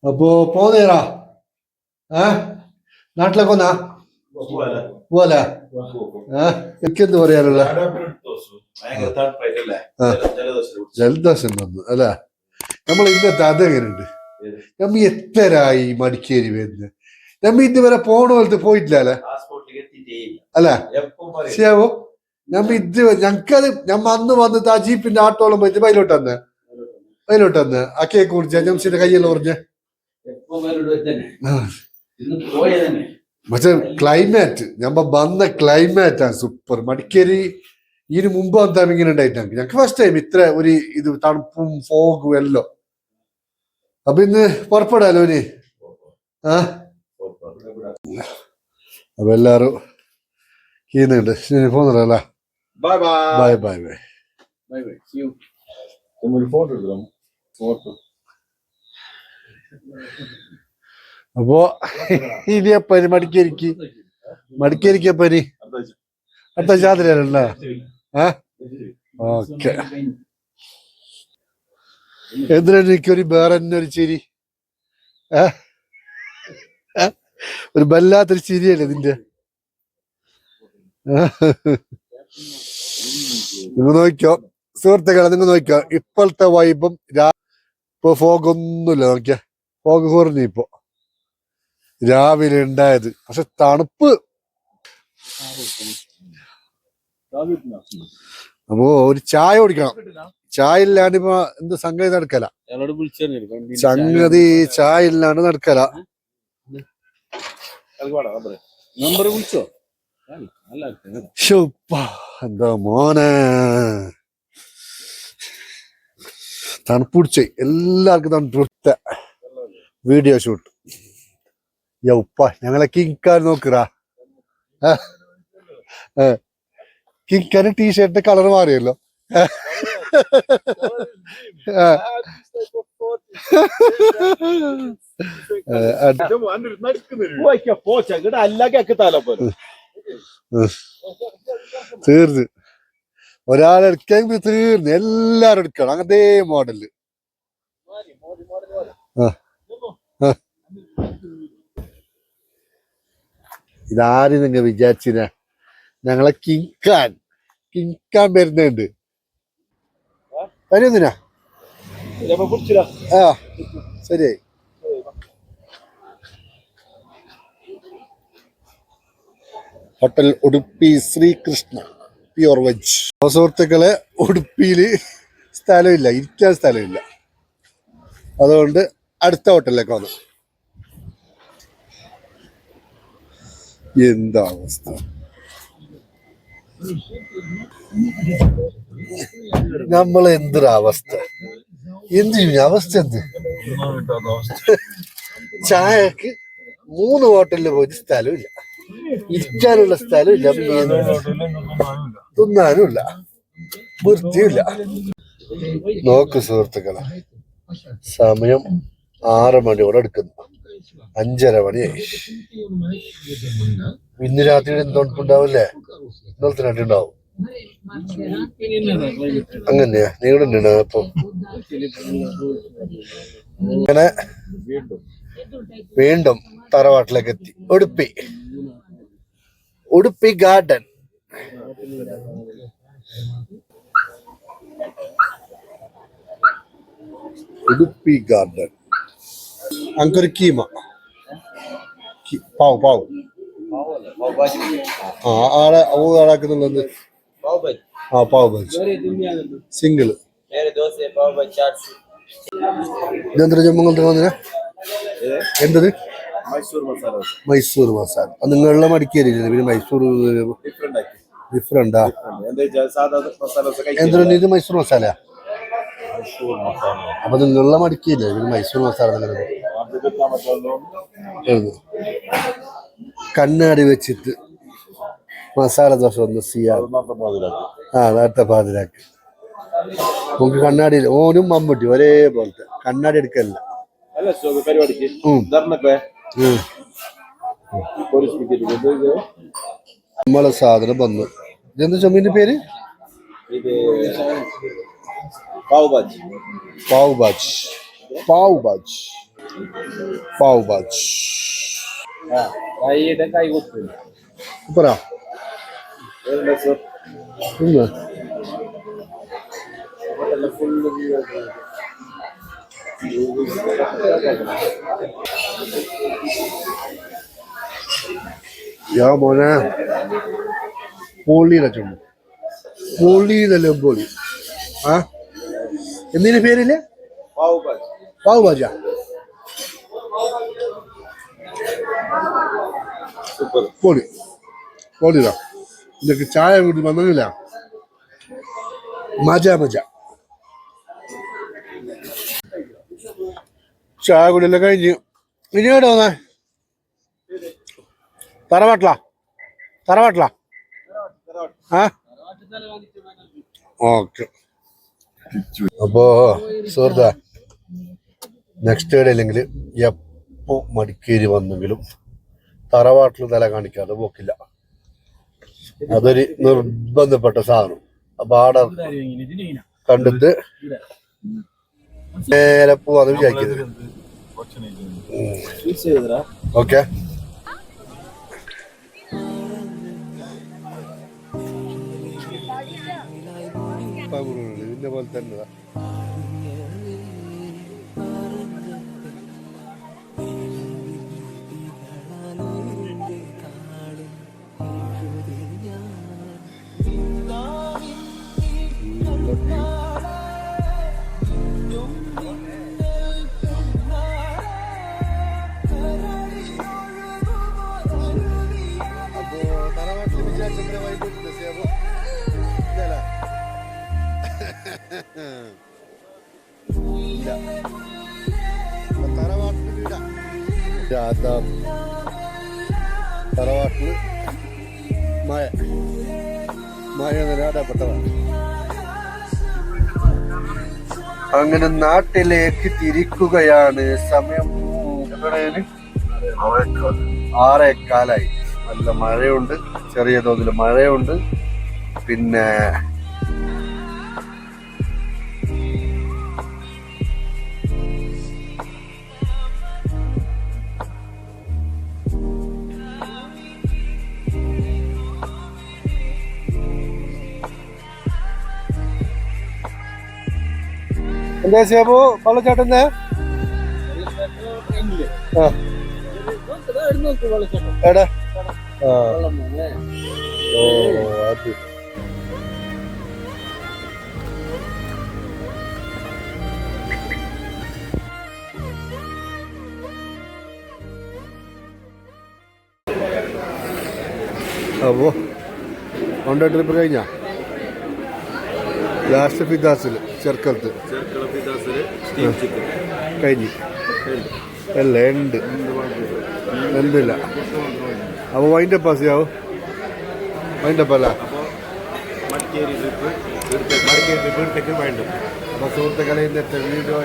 അപ്പോ പോന്നേരാ നാട്ടിലേക്ക് വന്നാ പോവല്ലേ എനിക്കെന്ത് പറയാനുള്ള ജലദോഷം വന്നു അല്ല നമ്മൾ ഇന്നത്തെ അതെങ്ങനെയുണ്ട് നമ്മ എത്രയായി മടിക്കേരി വരുന്നത് നമ്മ ഇതുവരെ പോണ പോലത്തെ പോയിട്ടില്ല അല്ലെ അല്ല ശരിയാവോ നമ്മ ഞങ്ങക്കത് നമ്മ അന്ന് വന്നിട്ട് ആ ജീപ്പിന്റെ ആട്ടോളം പോയിട്ട് പൈലോട്ട് ആ കേക്ക് കുടിച്ച ജംസിന്റെ കയ്യെല്ലാം പറഞ്ഞ പക്ഷെ ക്ലൈമാറ്റ് ഞമ്മ വന്ന ക്ലൈമാറ്റാണ് സൂപ്പർ മടിക്കേരി ഇതിന് മുമ്പ് വന്നാ ഇങ്ങനെ ഉണ്ടായിട്ട് ഞങ്ങക്ക് ഫസ്റ്റ് ടൈം ഇത്ര ഒരു ഇത് തണുപ്പും ഫോഗും എല്ലാം അപ്പൊ ഇന്ന് പുറപ്പെടാലോ ഇനി അപ്പൊ എല്ലാരും കീന്നുണ്ട് ശരി പോന്നല്ല bye bye bye bye bye bye see you അപ്പോ ഇനി അപ്പനി മടിക്കേരിക്ക് അപ്പനി അടുത്ത ജാതിരല്ല ഓക്കെ എന്തിനൊരു വേറെ തന്നെ ഒരു ചിരി ഒരു വല്ലാത്തൊരു ചിരിയല്ലേ ഇതിന്റെ നിങ്ങൾ നോക്കിക്കോ സുഹൃത്തുക്കളെ നിങ്ങൾ നോക്കിക്കോ ഇപ്പോഴത്തെ വൈബും ഇപ്പൊ ഫോഗൊന്നുമില്ല നോക്കിയ ഫോഗ് കുറഞ്ഞു ഇപ്പൊ രാവിലെ ഉണ്ടായത് പക്ഷെ തണുപ്പ് അപ്പോ ഒരു ചായ കുടിക്കണം ചായ ഇല്ലാണ്ട് ഇപ്പൊ എന്ത് സംഗതി നടക്കല സംഗതി ചായ ഇല്ലാണ്ട് നടക്കല എന്താ മോനെ തണുപ്പ് പിടിച്ചേ എല്ലാവർക്കും തണുപ്പ് വീഡിയോ ഷൂട്ട് ഉപ്പ ഞങ്ങളെ കിങ്കാൻ നോക്കറാ കിങ്കാന് ടീഷർട്ടിന്റെ കളർ മാറിയല്ലോ തീർന്ന് ഒരാളെടുക്കെങ്കിൽ തീർന്ന് എല്ലാരും എടുക്കണം അങ്ങനത്തെ മോഡല് ഇതാരും നിങ്ങൾ വിചാരിച്ചിന ഞങ്ങളെ കിങ്കാൻ വരുന്നുണ്ട് വരുന്നിനാ ആ ശരിയായി hotel Udupi Srikrishna pure veg. സുഹൃത്തുക്കളെ ഉടുപ്പിയില് സ്ഥലമില്ല, ഇരിക്കാൻ സ്ഥലമില്ല, അതുകൊണ്ട് അടുത്ത ഹോട്ടലിലേക്ക് വന്നു. എന്താ അവസ്ഥ, നമ്മൾ എന്തൊരവസ്ഥ, എന്ത് അവസ്ഥ, എന്ത് ചായക്ക് 3 ഹോട്ടലിൽ പോയിട്ട് സ്ഥലമില്ല, ഇരിക്കാനുള്ള സ്ഥലമില്ല, തിന്നാനുമില്ല, വൃത്തിയില്ല. നോക്ക് സുഹൃത്തുക്കളെ, സമയം 6 മണിയോടെ എടുക്കുന്നു, 5:30 മണിയായി. ഇന്ന് രാത്രി എന്തുണ്ടാവില്ലേ, ഇന്നലത്തെ രാത്രി ഉണ്ടാവും. അങ്ങനെയാ നീളുണ്ട്. അപ്പൊ അങ്ങനെ വീണ്ടും തറവാട്ടിലേക്ക് എത്തി. ഉടുപ്പി ഗാർഡൻ. ഉടുപ്പി ഗാർഡൻ. അങ്കൊരു കീമ, പാവ് ആളാക്കുന്നുള്ളത്. പാവ് ബജി സിംഗിള്. ഇതെന്താ ജമ്മു വന്നിന, എന്തത് മൈസൂർ മസാല. അത് നിങ്ങളുടെ മടിക്കേരില്ലേ, പിന്നെ മൈസൂർ ഡിഫറെന്റാ. എന്തിനാ ഇത് മൈസൂർ മസാല? അപ്പൊ നിങ്ങളുടെ മടിക്കില്ലേ, പിന്നെ മൈസൂർ മസാല. കണ്ണാടി വെച്ചിട്ട് മസാല ദോശ ഒന്ന് ചെയ്യാം. നേരത്തെ പാതിരാക്ക് നമുക്ക് കണ്ണാടിയിൽ ഓനും മമ്മൂട്ടി ഒരേപോലത്തെ കണ്ണാടി എടുക്കല്ല. നമ്മളെ സാധനം വന്നു. ഇതെന്താ ചൊമ്മിന്റെ പേര്? പാവ് ബാജ്. പാവ് ഭാജ് സൂപ്പറാ യാ മോനെ പൊള്ളിയില്ല ചുണ്ട് പൊള്ളിയതല്ലേ പൊളി ആ എന്തിന്റെ പേരില്ലേ പാവ് ഭാജ പൊളി പൊളിതാ ഇതൊക്കെ ചായ കൂടി വന്നില്ല മജ മജ ചായ കൂടിയെല്ലാം കഴിഞ്ഞ് ഇനി എവിടെ വന്നേ തറവാട്ടിലാ ആ ഓക്കെ അപ്പോ സുഹൃത്താ നെക്സ്റ്റ് ഡേ അല്ലെങ്കിൽ എപ്പോ മടിക്കേരി വന്നെങ്കിലും തറവാട്ടിൽ തല കാണിക്കാതെ പോക്കില്ല അതൊരു നിർബന്ധപ്പെട്ട സാധനം അപ്പൊ ആടെ കണ്ടിട്ട് നേരെ പോവാന്ന് വിചാരിക്കുന്നത് ഓക്കെ ഇതിന്റെ പോലെ തന്നെ തറവാട്ടില് മഴ നിരാടപ്പെട്ടതാണ് അങ്ങനെ നാട്ടിലേക്ക് തിരിക്കുകയാണ് സമയം 6:15 നല്ല മഴയുണ്ട് ചെറിയ തോതിൽ മഴയുണ്ട് പിന്നെ എന്താ ശേബു വെള്ളച്ചാട്ടം എടാ ഓ അത് അപ്പോ വൺ ട്രിപ്പ് കഴിഞ്ഞ ലാസ്റ്റ് ഫിദാസിൽ ചെർക്കലത്ത് കഴിഞ്ഞ് അല്ല ഉണ്ട് എന്തില്ല അപ്പോൾ വൈൻഡപ്പ് ആസിയാവും വൈൻഡപ്പ് അല്ല മടിക്കേരി ട്രിപ്പ് അപ്പോൾ സുഹൃത്തുക്കളെ ഇന്നത്തെ വീഡിയോ